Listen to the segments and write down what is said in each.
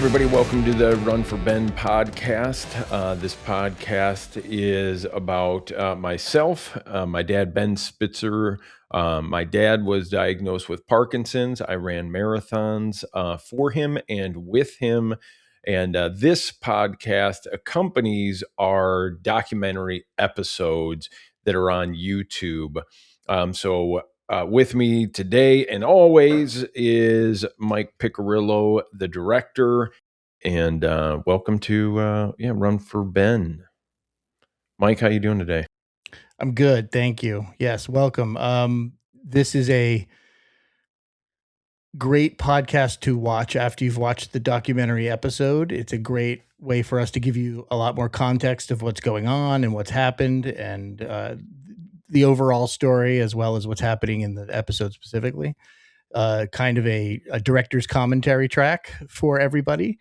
everybody. Welcome to the Run4Ben Podcast. This podcast is about myself, my dad, Ben Spitzer. My dad was diagnosed with Parkinson's. I ran marathons for him and with him. And this podcast accompanies our documentary episodes that are on YouTube. With me today and always is Mike Piccirillo, the director, and welcome to Run4Ben. Mike, how you doing today? I'm good, thank you. Yes, welcome. This is a great podcast to watch after you've watched the documentary episode. It's a great way for us to give you a lot more context of what's going on and what's happened and the overall story, as well as what's happening in the episode specifically. Kind of a director's commentary track for everybody,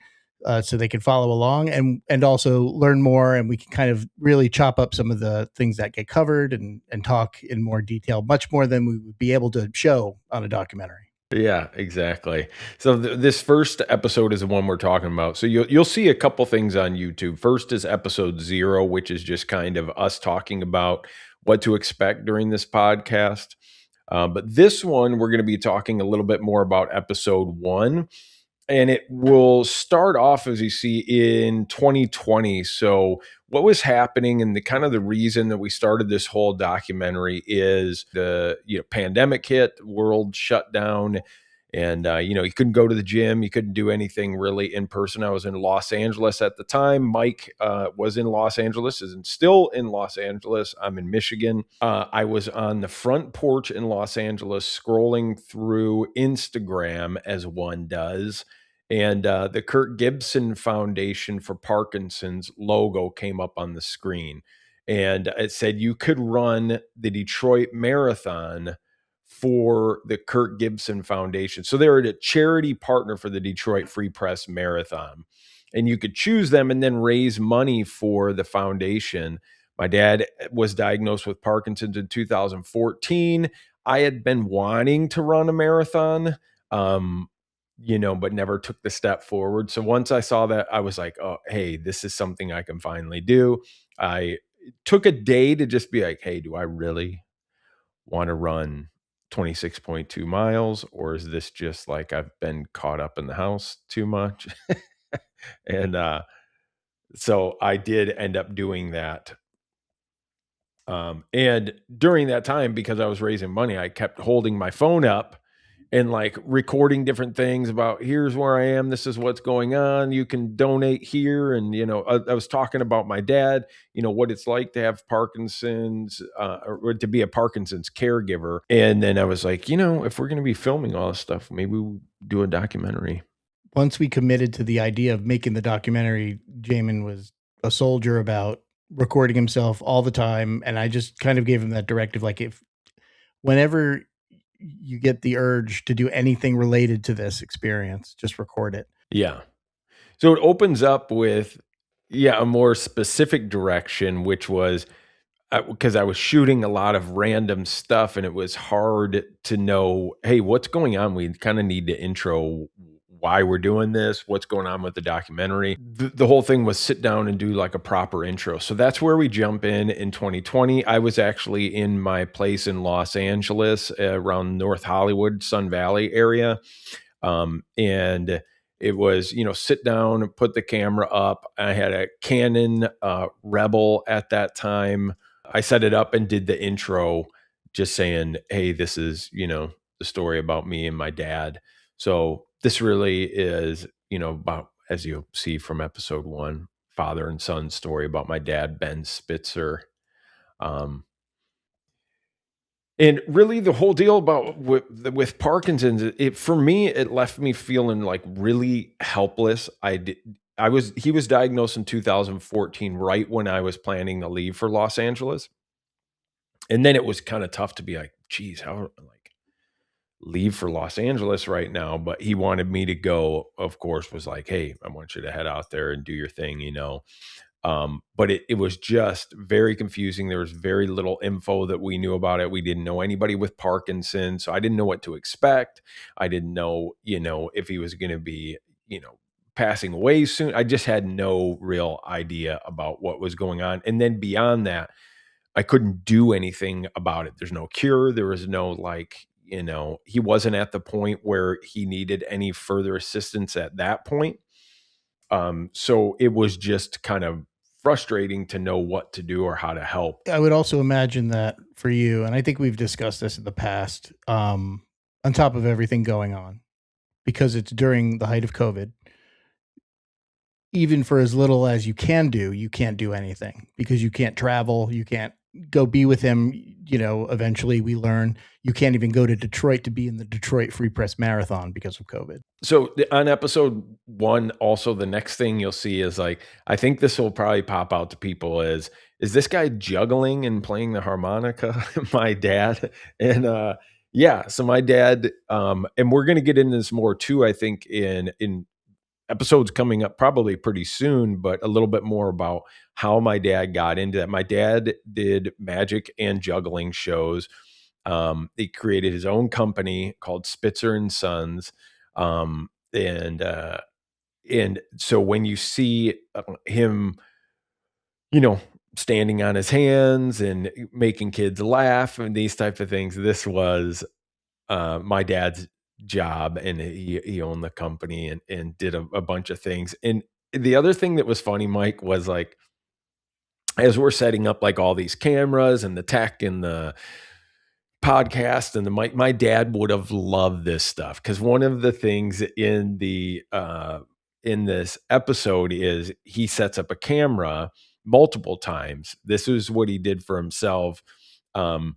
so they can follow along and also learn more, and we can kind of really chop up some of the things that get covered and talk in more detail, much more than we would be able to show on a documentary. Yeah, exactly. So this first episode is the one we're talking about. So you'll see a couple things on YouTube. First is episode 0, which is just kind of us talking about what to expect during this podcast. But this one, we're going to be talking a little bit more about episode 1. And it will start off, as you see, in 2020. So what was happening and the reason that we started this whole documentary is the pandemic hit, world shut down, and you couldn't go to the gym, you couldn't do anything really in person. I was in Los Angeles at the time. Mike was in Los Angeles, and still in Los Angeles. I'm in Michigan. I was on the front porch in Los Angeles scrolling through Instagram as one does. And the Kirk Gibson Foundation for Parkinson's logo came up on the screen. And it said you could run the Detroit Marathon for the Kirk Gibson Foundation. So they're a charity partner for the Detroit Free Press Marathon. And you could choose them and then raise money for the foundation. My dad was diagnosed with Parkinson's in 2014. I had been wanting to run a marathon, but never took the step forward. So once I saw that, I was like, oh, hey, this is something I can finally do. I took a day to just be like, hey, do I really want to run 26.2 miles? Or is this just like I've been caught up in the house too much? And so I did end up doing that. And during that time, because I was raising money, I kept holding my phone up and like recording different things about here's where I am. This is what's going on. You can donate here. And, I was talking about my dad, what it's like to have Parkinson's, or to be a Parkinson's caregiver. And then I was like, if we're going to be filming all this stuff, maybe we'll do a documentary. Once we committed to the idea of making the documentary, Jamen was a soldier about recording himself all the time. And I just kind of gave him that directive. Like whenever you get the urge to do anything related to this experience, just record it. Yeah. So it opens up with, a more specific direction, which was because I was shooting a lot of random stuff and it was hard to know, hey, what's going on? We kind of need to intro why we're doing this, what's going on with the documentary. The whole thing was sit down and do like a proper intro. So that's where we jump in 2020. I was actually in my place in Los Angeles around North Hollywood, Sun Valley area. And it was, sit down and put the camera up. I had a Canon Rebel at that time. I set it up and did the intro just saying, hey, this is, the story about me and my dad. So this really is, about, as you'll see from episode 1, father and son story about my dad, Ben Spitzer. And really the whole deal about with Parkinson's, for me, it left me feeling like really helpless. He was diagnosed in 2014, right when I was planning to leave for Los Angeles. And then it was kind of tough to be like, geez, how leave for Los Angeles right now, but he wanted me to go, of course, was like, hey, I want you to head out there and do your thing, but it was just very confusing. There was very little info that we knew about it. We didn't know anybody with Parkinson's, so I didn't know what to expect. I didn't know, if he was going to be, passing away soon. I just had no real idea about what was going on. And then beyond that, I couldn't do anything about it. There's no cure. There was no like, he wasn't at the point where he needed any further assistance at that point. So it was just kind of frustrating to know what to do or how to help. I would also imagine that for you, and I think we've discussed this in the past, on top of everything going on, because it's during the height of COVID, even for as little as you can't do anything because you can't travel. You can't go be with him. Eventually we learn you can't even go to Detroit to be in the Detroit Free Press Marathon because of COVID. So on episode 1, also the next thing you'll see is like, I think this will probably pop out to people is this guy juggling and playing the harmonica? My dad. And yeah, so my dad, and we're going to get into this more too, I think in episodes coming up probably pretty soon, but a little bit more about how my dad got into that. My dad did magic and juggling shows. He created his own company called Spitzer and Sons. And so when you see him, standing on his hands and making kids laugh and these type of things, this was my dad's job, and he owned the company and did a bunch of things. And the other thing that was funny, Mike, was like, as we're setting up like all these cameras and the tech and the podcast and the mic, my dad would have loved this stuff. Cause one of the things in this episode is he sets up a camera multiple times. This is what he did for himself. And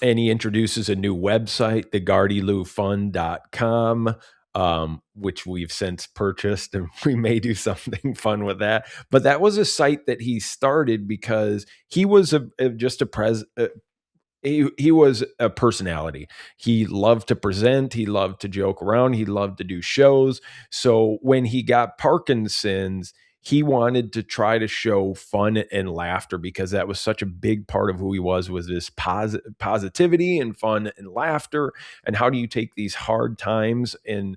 he introduces a new website, thegardylufun.com, which we've since purchased, and we may do something fun with that. But that was a site that he started because he was he was a personality. He loved to present. He loved to joke around. He loved to do shows. So when he got Parkinson's, he wanted to try to show fun and laughter because that was such a big part of who he was this positivity and fun and laughter. And how do you take these hard times and,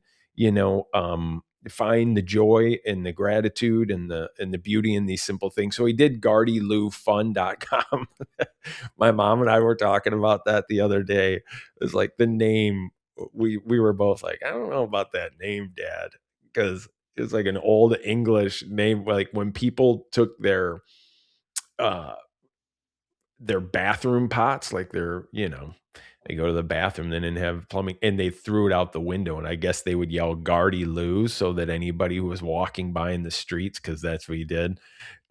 find the joy and the gratitude and the beauty in these simple things. So he did GardyLouFun.com. My mom and I were talking about that the other day. It was like the name, we were both like, I don't know about that name, Dad, because it's like an old English name. Like when people took their bathroom pots, like they go to the bathroom, they didn't have plumbing, and they threw it out the window. And I guess they would yell Gardy Lou so that anybody who was walking by in the streets, because that's what he did,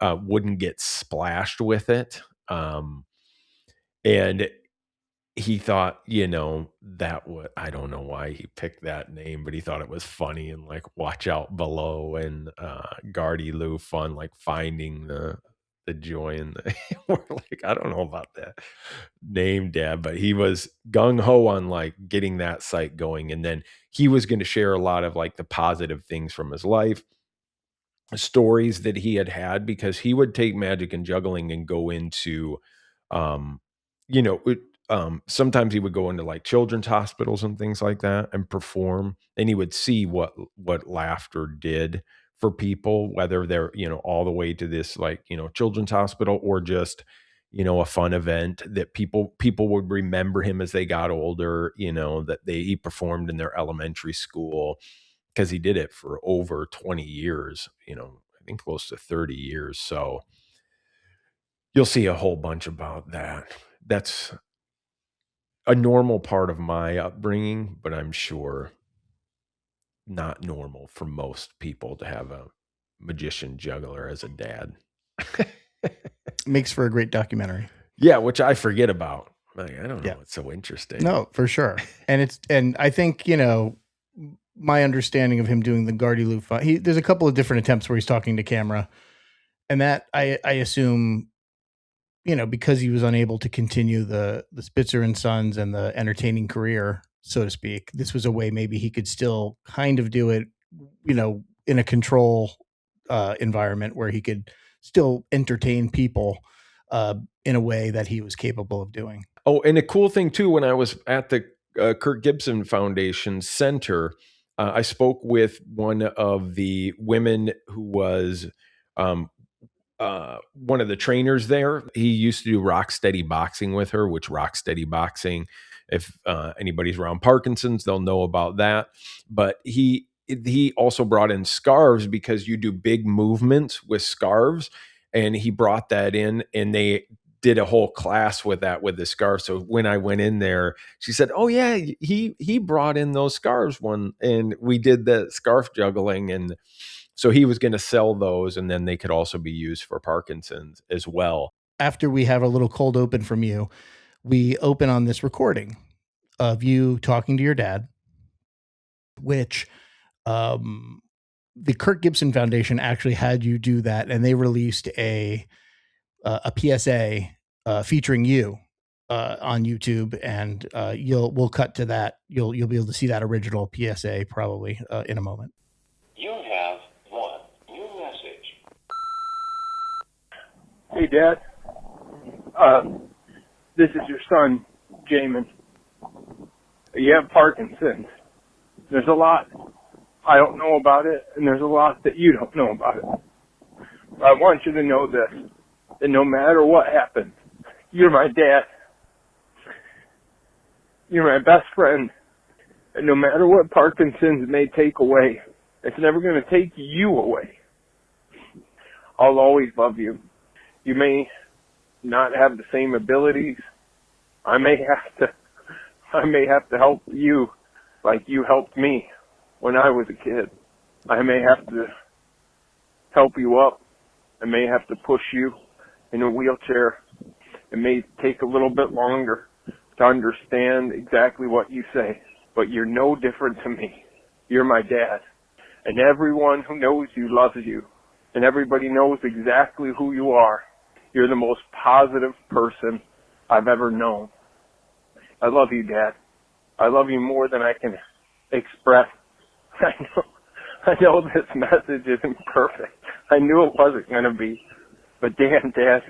wouldn't get splashed with it. And he thought, I don't know why he picked that name, but he thought it was funny, and like watch out below and Gardy Lou Fun, like finding the joy in the we're like, I don't know about that name, Dad, but he was gung-ho on like getting that site going. And then he was going to share a lot of like the positive things from his life, stories that he had, because he would take magic and juggling and go into um sometimes he would go into like children's hospitals and things like that and perform, and he would see what laughter did for people, whether they're all the way to this like children's hospital or just a fun event that people would remember him as they got older, that he performed in their elementary school, because he did it for over 20 years, I think close to 30 years. So you'll see a whole bunch about that. That's a normal part of my upbringing, but I'm sure not normal for most people to have a magician juggler as a dad. Makes for a great documentary. Yeah, which I forget about. Like, I don't know. It's so interesting. No, for sure. And I think, my understanding of him doing the Gardy Lou Fun, there's a couple of different attempts where he's talking to camera, and that I assume, because he was unable to continue the Spitzer and Sons and the entertaining career, so to speak, this was a way maybe he could still kind of do it, in a control environment where he could still entertain people in a way that he was capable of doing. Oh, and a cool thing too, when I was at the Kirk Gibson Foundation Center, I spoke with one of the women who was um, one of the trainers there. He used to do rock steady boxing with her, which rock steady boxing, if anybody's around Parkinson's, they'll know about that. But he also brought in scarves because you do big movements with scarves, and he brought that in, and they did a whole class with that with the scarf. So when I went in there, she said, "Oh yeah, he brought in those scarves one, and we did the scarf juggling." And so he was going to sell those, and then they could also be used for Parkinson's as well. After we have a little cold open from you, we open on this recording of you talking to your dad, which the Kirk Gibson Foundation actually had you do that, and they released a PSA featuring you on YouTube, and we'll cut to that. You'll be able to see that original PSA probably in a moment. You have one new message. Hey, Dad. This is your son, Jamen. You have Parkinson's. There's a lot I don't know about it, and there's a lot that you don't know about it. I want you to know this, that no matter what happens, you're my dad. You're my best friend. And no matter what Parkinson's may take away, it's never going to take you away. I'll always love you. You may not have the same abilities. I may have to help you like you helped me when I was a kid. I may have to help you up. I may have to push you in a wheelchair. It may take a little bit longer to understand exactly what you say, but you're no different to me. You're my dad. And everyone who knows you loves you. And everybody knows exactly who you are. You're the most positive person I've ever known. I love you, Dad. I love you more than I can express. I know this message isn't perfect. I knew it wasn't going to be. But damn, Dad,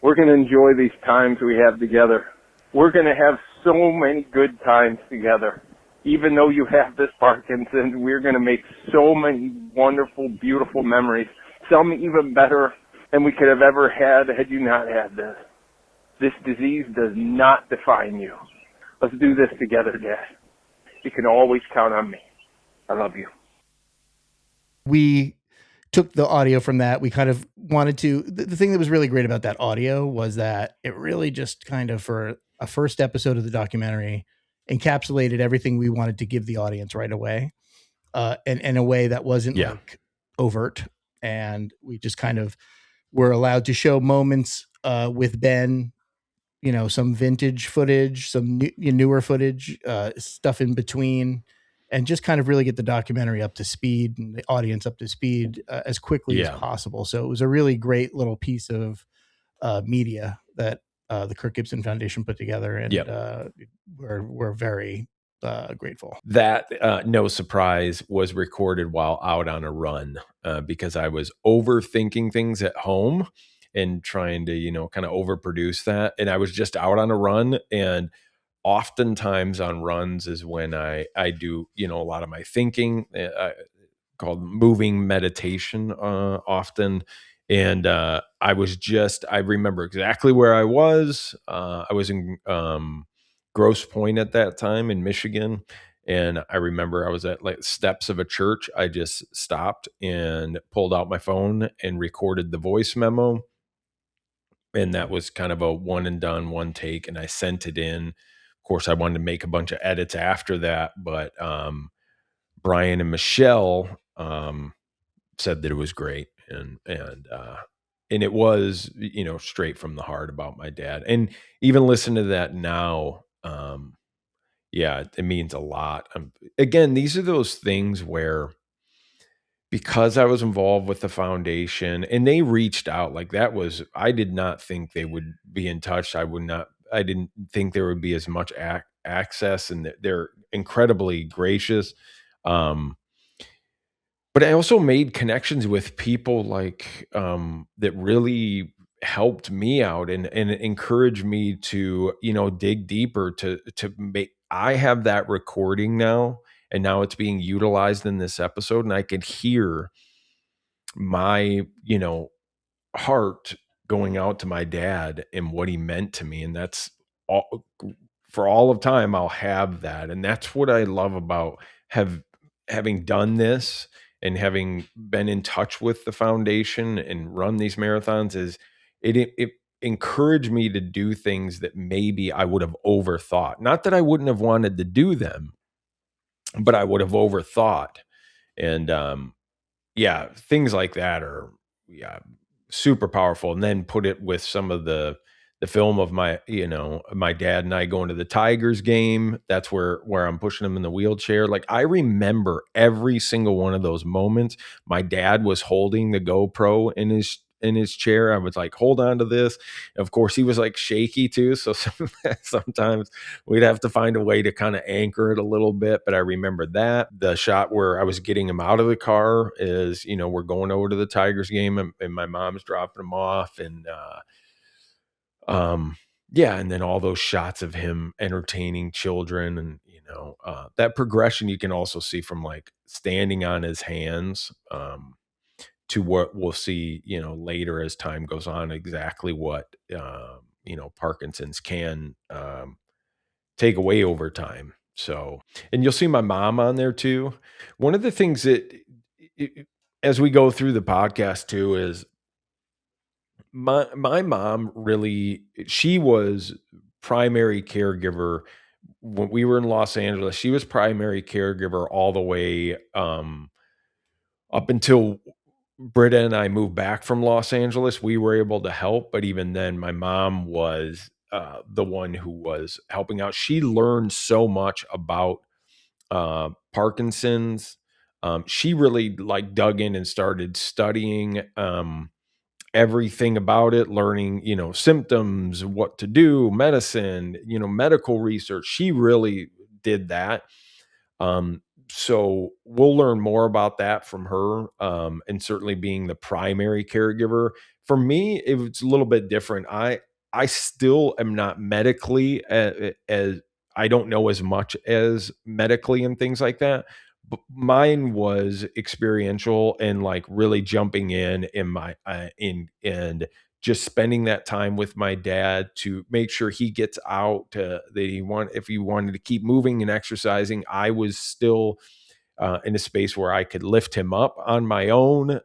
we're going to enjoy these times we have together. We're going to have so many good times together. Even though you have this Parkinson's, we're going to make so many wonderful, beautiful memories. Some even better than we could have ever had you not had this. This disease does not define you. Let's do this together, Dad. You can always count on me. I love you. We took the audio from that. We kind of wanted to, the thing that was really great about that audio was that it really just kind of, for a first episode of the documentary, encapsulated everything we wanted to give the audience right away, and in a way that wasn't like overt. And we just kind of were allowed to show moments with Ben, you know, some vintage footage, some newer footage, stuff in between, and just kind of really get the documentary up to speed and the audience up to speed as quickly as possible. So it was a really great little piece of media that the Kirk Gibson Foundation put together, and we're very grateful. That, no surprise, was recorded while out on a run because I was overthinking things at home and trying to, you know, kind of overproduce that. And I was just out on a run, and oftentimes on runs is when I do, you know, a lot of my thinking, called moving meditation often. And I remember exactly where I was. I was in Grosse Pointe at that time in Michigan. And I remember I was at like steps of a church. I just stopped and pulled out my phone and recorded the voice memo. And that was kind of a one and done, one take. And I sent it in. Of course, I wanted to make a bunch of edits after that, but Brian and Michelle said that it was great. And it was, you know, straight from the heart about my dad. And even listen to that now, yeah, it means a lot. Again, these are those things where, because I was involved with the foundation and they reached out, like that was, I did not think they would be in touch. I didn't think there would be as much access, and they're incredibly gracious. But I also made connections with people like that really helped me out and encouraged me to, you know, dig deeper to make. I have that recording now, And now it's being utilized in this episode. And I could hear my, heart going out to my dad and what he meant to me. And that's all, for all of time, I'll have that. And that's what I love about having done this and having been in touch with the foundation and run these marathons is it encouraged me to do things that maybe I would have overthought. Not that I wouldn't have wanted to do them, but I would have overthought. And things like that are super powerful. And then put it with some of the film of my dad and I going to the Tigers game. That's where I'm pushing him in the wheelchair. Like, I remember every single one of those moments. My dad was holding the GoPro in his chair. I was like, hold on to this. Of course, he was like shaky too. So sometimes we'd have to find a way to kind of anchor it a little bit. But I remember that. The shot where I was getting him out of the car is, we're going over to the Tigers game and my mom's dropping him off. And, and then all those shots of him entertaining children and, that progression you can also see from like standing on his hands, to what we'll see, later as time goes on, exactly what, Parkinson's can, take away over time. So, and you'll see my mom on there too. One of the things that, as we go through the podcast too, is my mom really, she was primary caregiver when we were in Los Angeles. She was primary caregiver all the way, up until Britta and I moved back from Los Angeles. We were able to help, but even then my mom was the one who was helping out. She learned so much about Parkinson's. She really like dug in and started studying everything about it, learning, symptoms, what to do, medicine, medical research. She really did that. So we'll learn more about that from her, and certainly being the primary caregiver. For me, it was a little bit different. I still am not medically as I don't know as much as medically and things like that. But mine was experiential and like really jumping in my and just spending that time with my dad to make sure he gets out, if he wanted to keep moving and exercising. I was still in a space where I could lift him up on my own.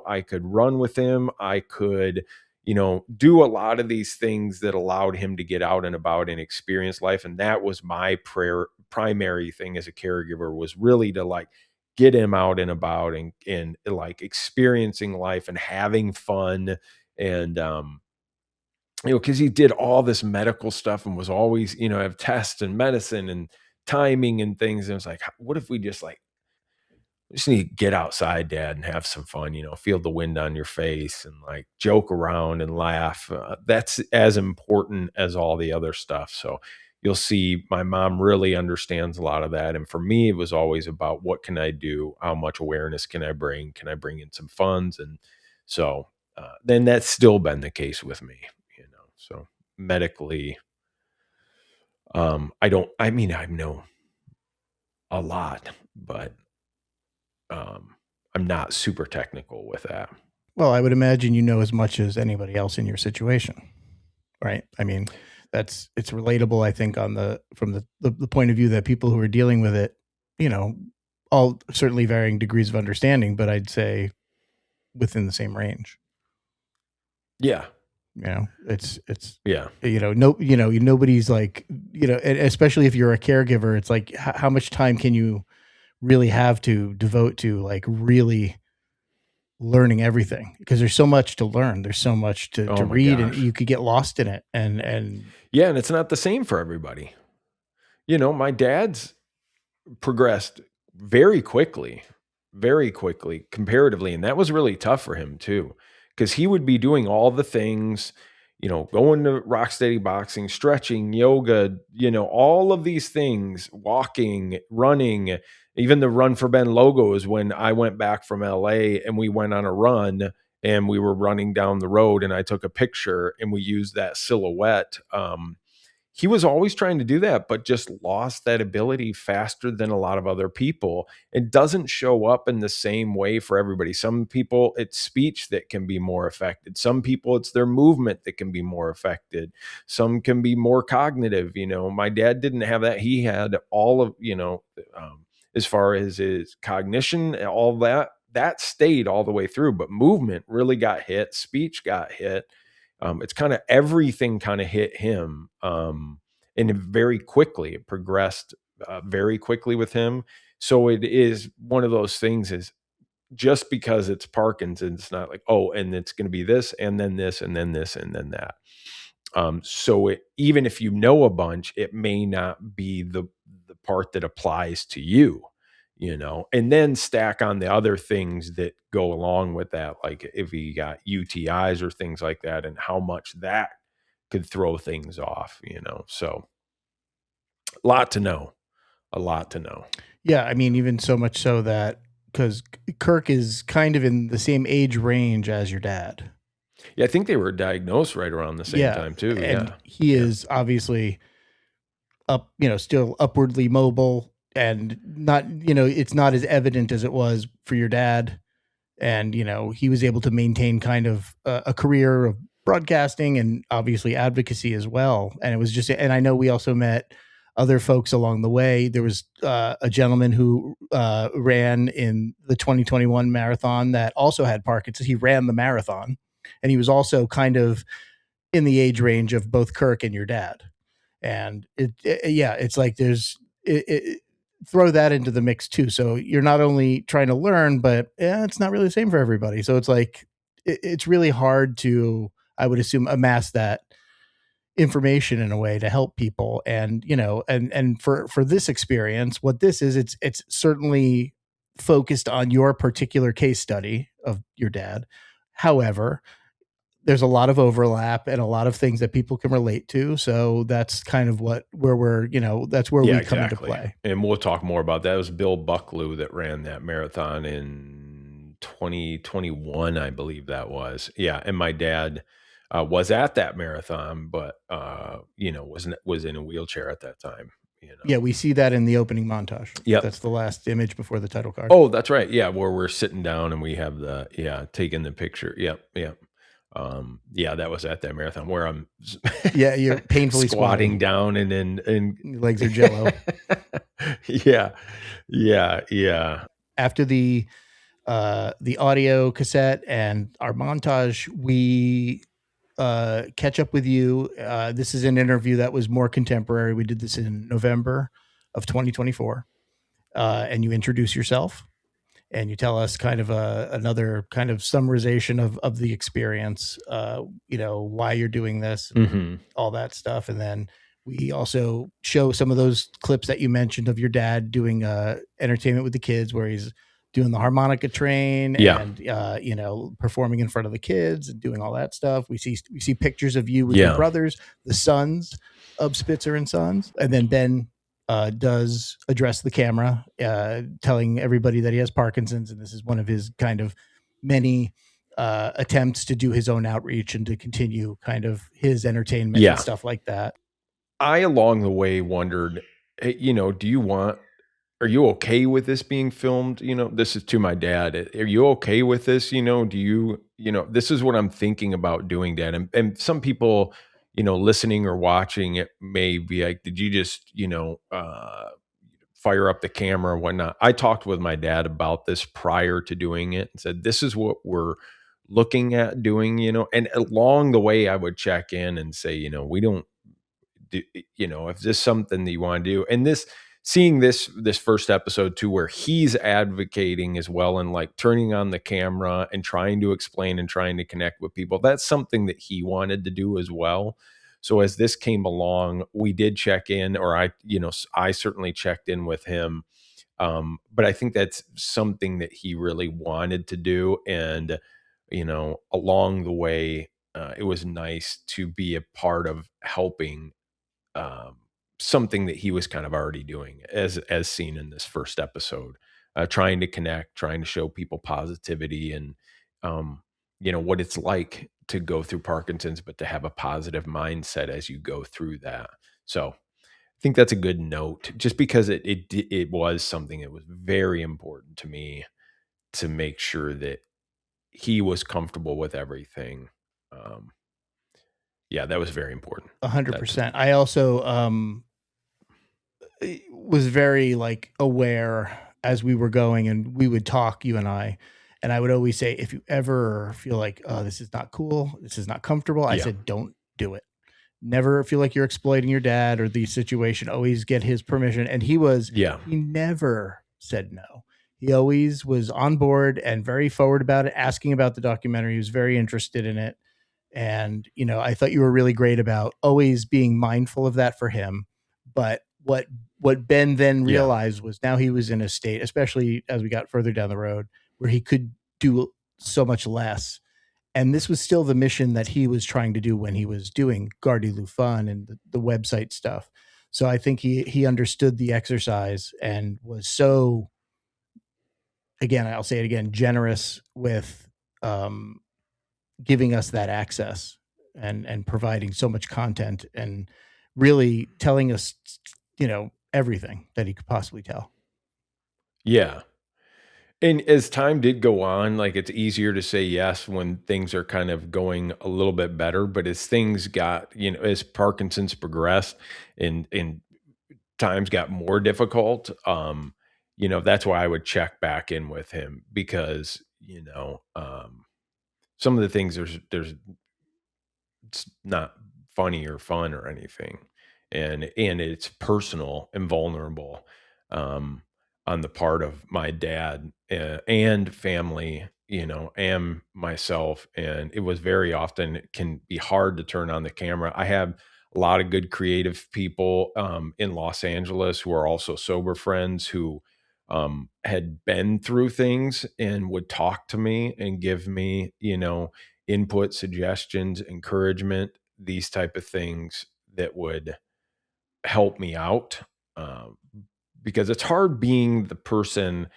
I could run with him. I could, do a lot of these things that allowed him to get out and about and experience life. And that was my primary thing as a caregiver, was really to like get him out and about and like experiencing life and having fun. And, because he did all this medical stuff and was always, have tests and medicine and timing and things. And it was like, what if we just need to get outside, Dad, and have some fun, feel the wind on your face and like joke around and laugh. That's as important as all the other stuff. So you'll see my mom really understands a lot of that. And for me, it was always about, what can I do? How much awareness can I bring? Can I bring in some funds? And so then that's still been the case with me, so medically, I know a lot, but I'm not super technical with that. Well, I would imagine you know as much as anybody else in your situation, right? I mean, it's relatable, I think, from the point of view that people who are dealing with it, all certainly varying degrees of understanding, but I'd say within the same range. Yeah. It's yeah. Nobody's like, especially if you're a caregiver, it's like, how much time can you really have to devote to like really learning everything? Because there's so much to learn. There's so much to read, and you could get lost in it. And yeah. And it's not the same for everybody. My dad's progressed very quickly comparatively. And that was really tough for him too, because he would be doing all the things, going to rock steady boxing, stretching, yoga, all of these things, walking, running. Even the Run4Ben logo is when I went back from LA and we went on a run and we were running down the road and I took a picture and we used that silhouette. he was always trying to do that, but just lost that ability faster than a lot of other people. It doesn't show up in the same way for everybody. Some people, it's speech that can be more affected. Some people, it's their movement that can be more affected. Some can be more cognitive. My dad didn't have that. He had all of, as far as his cognition, all that stayed all the way through, but movement really got hit. Speech got hit. It's kind of everything kind of hit him. And very quickly, it progressed very quickly with him. So it is one of those things is just because it's Parkinson's, it's not like, oh, and it's going to be this, and then this, and then this, and then that. So even if you know a bunch, it may not be the part that applies to you. And then stack on the other things that go along with that. Like if you got UTIs or things like that and how much that could throw things off, so a lot to know. Yeah. I mean, even so much so that because Kirk is kind of in the same age range as your dad. Yeah. I think they were diagnosed right around the same time too. And he is obviously up, still upwardly mobile. And not, it's not as evident as it was for your dad. And, he was able to maintain kind of a career of broadcasting and obviously advocacy as well. And it was just, and I know we also met other folks along the way. There was a gentleman who ran in the 2021 marathon that also had Parkinson's. He ran the marathon and he was also kind of in the age range of both Kirk and your dad. And it's like throw that into the mix too. So you're not only trying to learn, but it's not really the same for everybody. So it's like, it's really hard to, I would assume, amass that information in a way to help people. And, and for this experience, what this is, it's certainly focused on your particular case study of your dad. However, there's a lot of overlap and a lot of things that people can relate to. So that's kind of where we're, that's where we come into play. And we'll talk more about that. It was Bill Bucklew that ran that marathon in 2021, I believe that was. Yeah. And my dad was at that marathon, but, was in a wheelchair at that time. Yeah, we see that in the opening montage. Yeah. That's the last image before the title card. Oh, that's right. Yeah. Where we're sitting down and we have taking the picture. Yep. Yep. That was at that marathon where I'm you're painfully squatting down and your legs are jello. Yeah. After the audio cassette and our montage, we catch up with you. This is an interview that was more contemporary. We did this in November of 2024. And you introduce yourself. And you tell us kind of another kind of summarization of the experience, why you're doing this, all that stuff. And then we also show some of those clips that you mentioned of your dad doing entertainment with the kids where he's doing the harmonica train and, performing in front of the kids and doing all that stuff. We see pictures of you with your brothers, the sons of Spitzer and Sons. And then Ben does address the camera, telling everybody that he has Parkinson's. And this is one of his kind of many attempts to do his own outreach and to continue kind of his entertainment and stuff like that. I, along the way, wondered, hey, are you okay with this being filmed? This is to my dad. Are you okay with this? This is what I'm thinking about doing, Dad. And some people, listening or watching it may be like, did you just, fire up the camera or whatnot? I talked with my dad about this prior to doing it and said, this is what we're looking at doing, and along the way I would check in and say, we don't do, if this is something that you want to do. And seeing this first episode too, where he's advocating as well and like turning on the camera and trying to explain and trying to connect with people, that's something that he wanted to do as well. So as this came along, we did check in, or I certainly checked in with him. But I think that's something that he really wanted to do. And, along the way, it was nice to be a part of helping, something that he was kind of already doing as seen in this first episode, trying to connect, trying to show people positivity and, what it's like to go through Parkinson's, but to have a positive mindset as you go through that. So I think that's a good note, just because it was something that was very important to me to make sure that he was comfortable with everything. Um, yeah, that was very important. 100%. I also was very like aware as we were going, and we would talk, you and I would always say, if you ever feel like, oh, this is not cool, this is not comfortable, I Yeah. said, don't do it. Never feel like you're exploiting your dad or the situation. Always get his permission. And he never said no. He always was on board and very forward about it, asking about the documentary. He was very interested in it. And, I thought you were really great about always being mindful of that for him. But what Ben then realized was now he was in a state, especially as we got further down the road, where he could do so much less. And this was still the mission that he was trying to do when he was doing Gardy Lufan and the website stuff. So I think he understood the exercise and was so, again, I'll say it again, generous with giving us that access and providing so much content and really telling us, everything that he could possibly tell. Yeah. And as time did go on, like, it's easier to say yes when things are kind of going a little bit better. But as things got, as Parkinson's progressed and times got more difficult, that's why I would check back in with him, because, some of the things there's it's not funny or fun or anything. And it's personal and vulnerable. On the part of my dad, and family, and myself. And it was very often, it can be hard to turn on the camera. I have a lot of good creative people in Los Angeles who are also sober friends, who had been through things and would talk to me and give me, input, suggestions, encouragement, these type of things that would help me out. Um, because it's hard being the person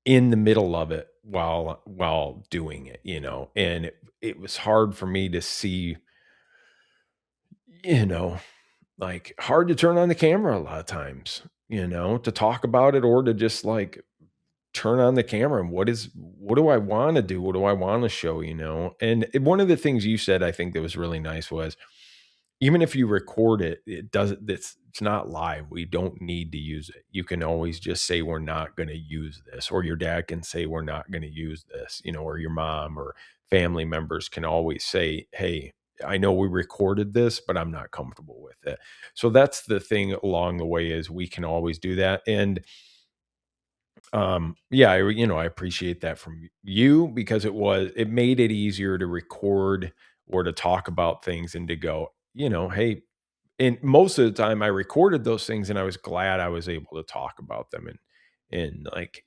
in the middle of it while doing it, and it was hard for me to see, like, hard to turn on the camera a lot of times, to talk about it, or to just like turn on the camera. And what do I want to do? What do I want to show, And one of the things you said, I think, that was really nice was, even if you record it, it's not live. We don't need to use it. You can always just say, we're not going to use this, or your dad can say, we're not going to use this, or your mom or family members can always say, hey, I know we recorded this, but I'm not comfortable with it. So that's the thing along the way, is we can always do that. And I appreciate that from you, because it made it easier to record or to talk about things, and to go, hey. And most of the time I recorded those things, and I was glad I was able to talk about them, and like,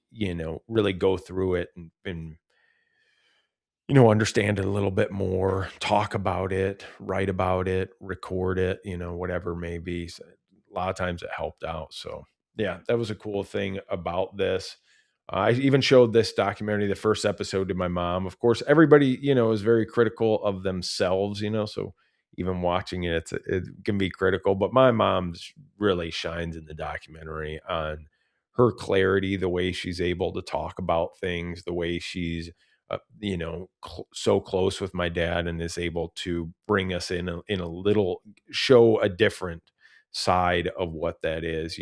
really go through it, and understand it a little bit more, talk about it, write about it, record it, whatever it may be. So a lot of times it helped out. So yeah, that was a cool thing about this. I even showed this documentary, the first episode, to my mom. Of course, everybody, is very critical of themselves, so even watching it, it can be critical. But my mom really shines in the documentary on her clarity, the way she's able to talk about things, the way she's, so close with my dad, and is able to bring us in a little, show a different side of what that is.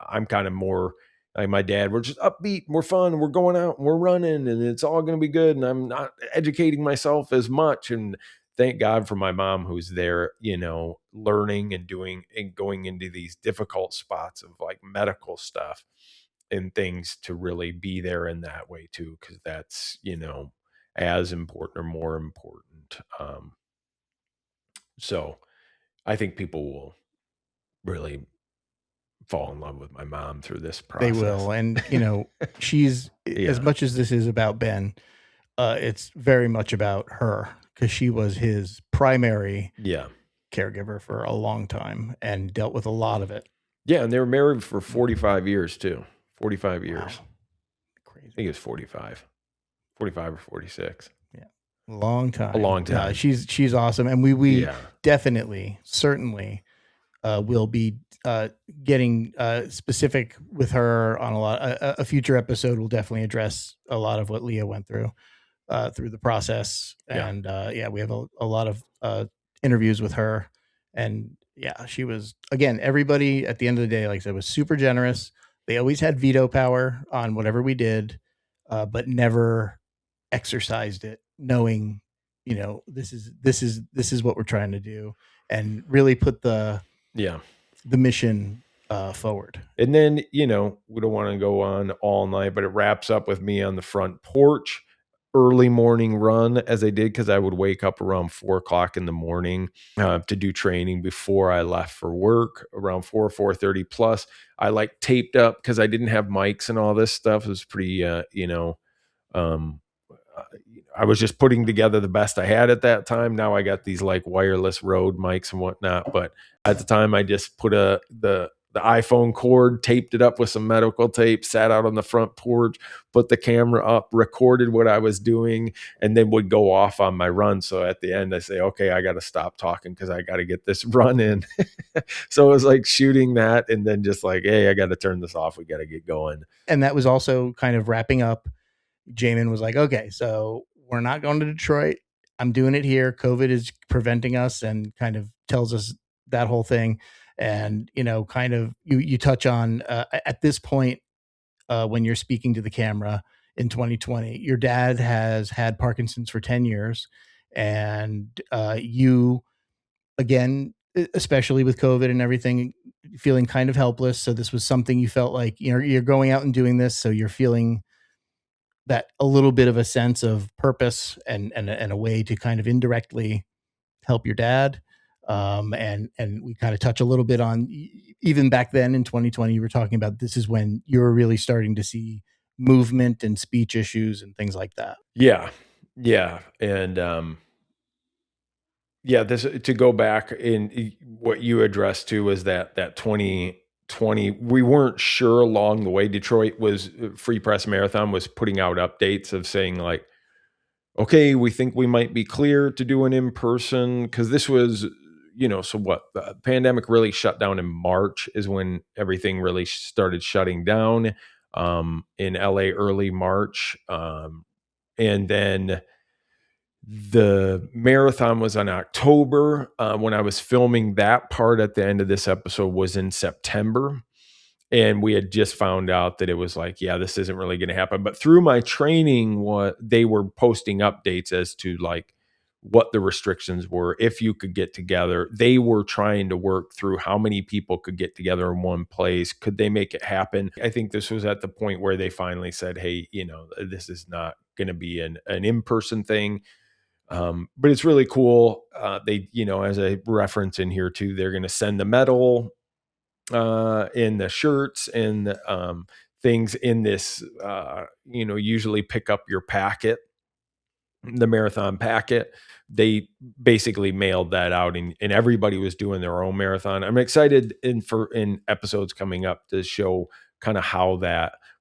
I'm kind of more like my dad. We're just upbeat, we're fun, we're going out, and we're running, and it's all going to be good. And I'm not educating myself as much. And thank God for my mom, who's there, learning and doing and going into these difficult spots of like medical stuff and things, to really be there in that way too. Cause that's, as important or more important. So I think people will really fall in love with my mom through this process. They will. And, she's, Yeah. as much as this is about Ben, it's very much about her, because she was his primary caregiver for a long time and dealt with a lot of it. Yeah. And they were married for 45 years too. 45 years. Wow. Crazy. I think it was 45 or 46. Yeah. A long time. A long time. She's awesome. And we definitely, certainly we'll be getting specific with her on a future episode. Will definitely address a lot of what Leah went through the process. And we have a lot of interviews with her. And yeah, she was, again, everybody at the end of the day, like I said, was super generous. They always had veto power on whatever we did, but never exercised it, knowing, this is what we're trying to do, and really put the mission forward. And then, we don't want to go on all night, but it wraps up with me on the front porch, early morning run, as I did, because I would wake up around 4:00 in the morning to do training before I left for work, around 4:30 plus. I taped up because I didn't have mics and all this stuff. It was pretty, I was just putting together the best I had at that time. Now I got these wireless Rode mics and whatnot, but at the time I just put the iPhone cord, taped it up with some medical tape, sat out on the front porch, put the camera up, recorded what I was doing, and then would go off on my run. So at the end I say, okay, I got to stop talking because I got to get this run in. So it was like shooting that and then just hey, I got to turn this off. We got to get going. And that was also kind of wrapping up. Jamin was like, okay, so we're not going to Detroit. I'm doing it here. COVID is preventing us, and kind of tells us that whole thing. And, kind of you touch on at this point when you're speaking to the camera in 2020, your dad has had Parkinson's for 10 years. And you, again, especially with COVID and everything, feeling kind of helpless. So this was something you felt like, you're going out and doing this. So you're feeling that a little bit of a sense of purpose and a way to kind of indirectly help your dad. And we kind of touch a little bit on, even back then in 2020, you were talking about, this is when you were really starting to see movement and speech issues and things like that. Yeah. Yeah. And, this, to go back in what you addressed to, was that 2020, we weren't sure along the way. Detroit was Free Press Marathon was putting out updates of saying okay, we think we might be clear to do an in-person, because this was, so what, the pandemic really shut down in March is when everything really started shutting down in LA early March. And then the marathon was in October. When I was filming that part at the end of this episode was in September. And we had just found out that it was this isn't really going to happen. But through my training, they were posting updates as to what the restrictions were, if you could get together. They were trying to work through how many people could get together in one place. Could they make it happen? I think this was at the point where they finally said, hey, this is not going to be an in-person thing. But it's really cool. They, as a reference in here too, they're going to send the medal in the shirts and things in this, usually pick up your packet, the marathon packet. They basically mailed that out, and everybody was doing their own marathon. I'm excited in episodes coming up to show kind of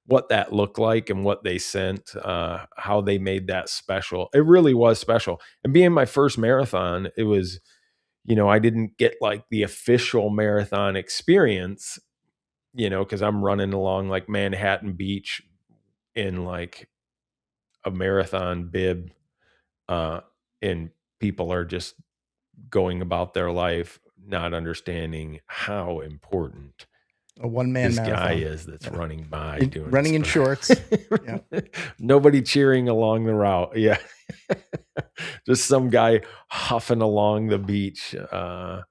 what that looked like and what they sent, how they made that special. It really was special. And being my first marathon, it was, I didn't get the official marathon experience, because I'm running along Manhattan Beach in a marathon bib, and people are just going about their life, not understanding how important a one-man this marathon guy is that's running by running in shorts. Nobody cheering along the route. Yeah. Just some guy huffing along the beach. So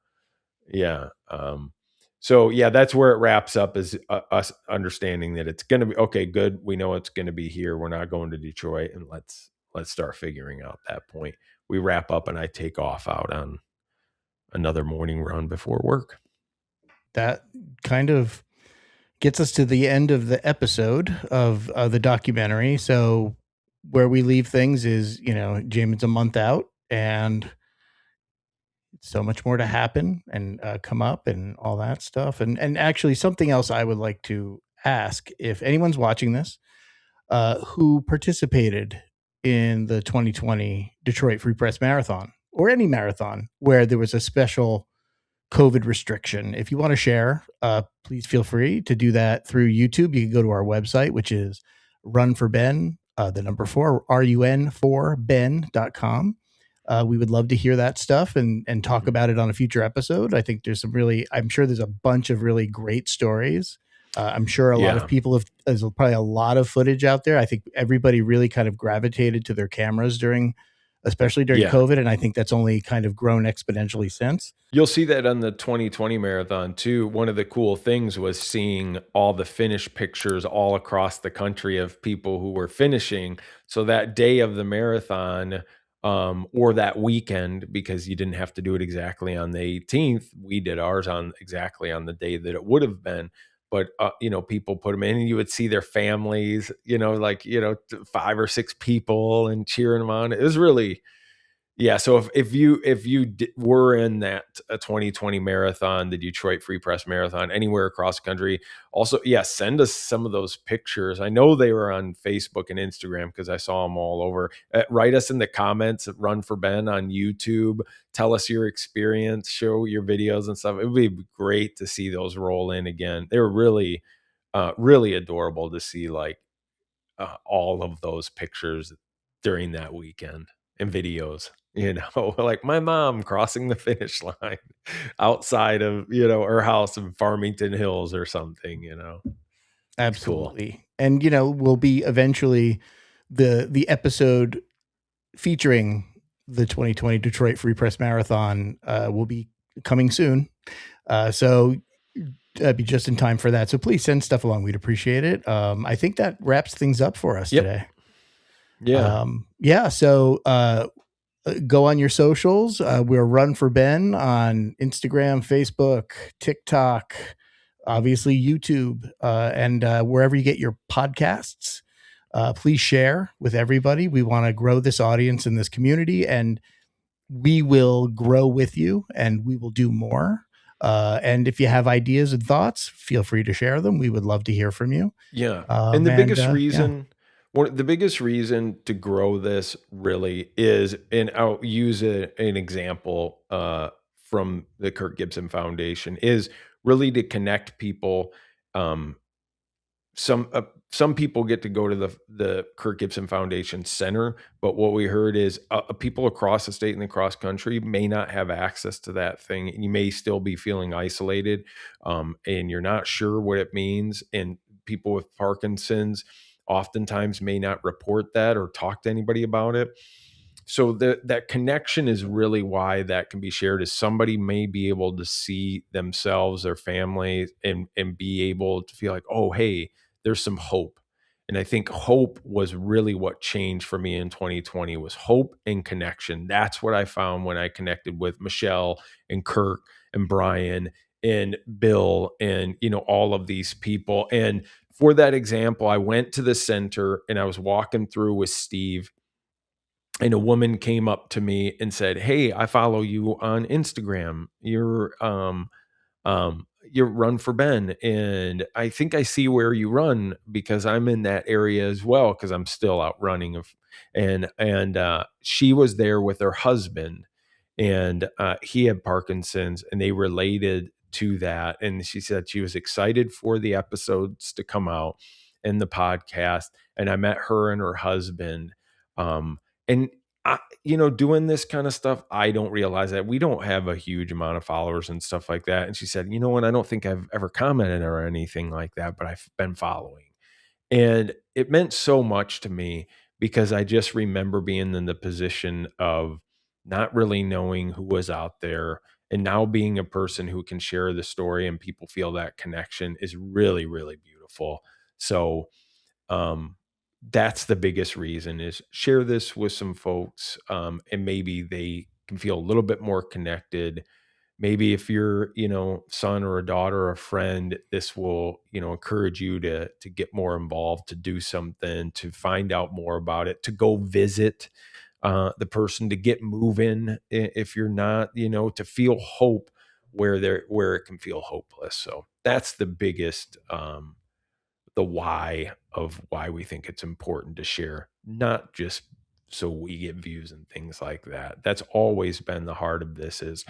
that's where it wraps up, is us understanding that it's going to be okay. Good. We know it's going to be here. We're not going to Detroit, and let's start figuring out that point. We wrap up and I take off out on another morning run before work. That kind of gets us to the end of the episode of the documentary. So where we leave things is, Jamin's a month out, and so much more to happen and come up and all that stuff. And actually something else I would like to ask, if anyone's watching this, who participated in the 2020 Detroit Free Press Marathon, or any marathon where there was a special COVID restriction. If you want to share, please feel free to do that through YouTube. You can go to our website, which is Run4Ben, the number 4, RUN4Ben.com. We would love to hear that stuff and talk about it on a future episode. I think I'm sure there's a bunch of really great stories. I'm sure a lot of people there's probably a lot of footage out there. I think everybody really kind of gravitated to their cameras especially during COVID. And I think that's only kind of grown exponentially since. You'll see that on the 2020 marathon too. One of the cool things was seeing all the finish pictures all across the country of people who were finishing. So that day of the marathon, or that weekend, because you didn't have to do it exactly on the 18th. We did ours exactly on the day that it would have been. But, people put them in and you would see their families, 5 or 6 people and cheering them on. It was really, so if you were in that 2020 marathon, the Detroit Free Press Marathon, anywhere across the country, also, send us some of those pictures. I know they were on Facebook and Instagram because I saw them all over. Write us in the comments at Run4Ben on YouTube. Tell us your experience, show your videos and stuff. It would be great to see those roll in again. They were really, really adorable to see, like, all of those pictures during that weekend and videos. Like my mom crossing the finish line outside of, her house in Farmington Hills or something, Absolutely. Cool. And, will be eventually the episode featuring the 2020 Detroit Free Press Marathon will be coming soon. So be just in time for that. So please send stuff along. We'd appreciate it. I think that wraps things up for us today. Yeah. So, go on your socials. We're Run4Ben on Instagram, Facebook, TikTok, obviously YouTube, and wherever you get your podcasts. Please share with everybody. We want to grow this audience in this community, and we will grow with you, and we will do more. And if you have ideas and thoughts, feel free to share them. We would love to hear from you. Yeah. And the biggest reason... the biggest reason to grow this really is, and I'll use an example from the Kirk Gibson Foundation, is really to connect people. Some people get to go to the Kirk Gibson Foundation Center, but what we heard is people across the state and across country may not have access to that thing. You may still be feeling isolated, and you're not sure what it means. And people with Parkinson's oftentimes may not report that or talk to anybody about it. So that connection is really why that can be shared, is somebody may be able to see themselves, their family, and be able to feel like, oh, hey, there's some hope. And I think hope was really what changed for me in 2020, was hope and connection. That's what I found when I connected with Michelle and Kirk and Brian and Bill and, all of these people. And for that example, I went to the center and I was walking through with Steve, and a woman came up to me and said, "Hey, I follow you on Instagram. You're Run4Ben, and I think I see where you run because I'm in that area as well, because I'm still out running." And she was there with her husband, and he had Parkinson's, and they related to that. And she said she was excited for the episodes to come out in the podcast. And I met her and her husband. And doing this kind of stuff, I don't realize that we don't have a huge amount of followers and stuff like that. And she said, "You know what? I don't think I've ever commented or anything like that, but I've been following." And it meant so much to me, because I just remember being in the position of not really knowing who was out there, and now being a person who can share the story and people feel that connection is really, really beautiful. So, that's the biggest reason, is share this with some folks, and maybe they can feel a little bit more connected. Maybe if you're, son or a daughter or a friend, this will, encourage you to get more involved, to do something, to find out more about it, to go visit the person, to get moving if you're not, to feel hope where it can feel hopeless. So that's the biggest, the why of why we think it's important to share, not just so we get views and things like that. That's always been the heart of this, is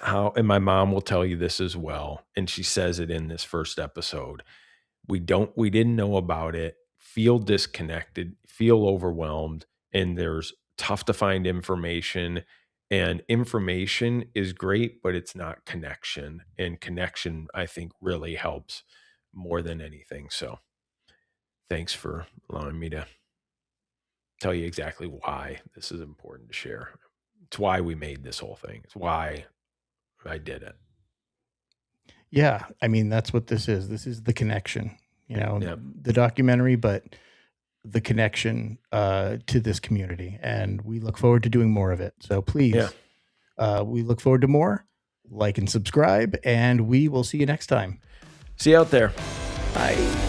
and my mom will tell you this as well, and she says it in this first episode. We didn't know about it, feel disconnected, feel overwhelmed, and there's tough to find information. And information is great, but it's not connection. And connection, I think, really helps more than anything. So thanks for allowing me to tell you exactly why this is important to share. It's why we made this whole thing. It's why I did it. Yeah. I mean, that's what this is. This is the connection, Yep. the documentary, but the connection to this community. And we look forward to doing more of it. So please, we look forward to more. Like and subscribe, and we will see you next time. See you out there. Bye.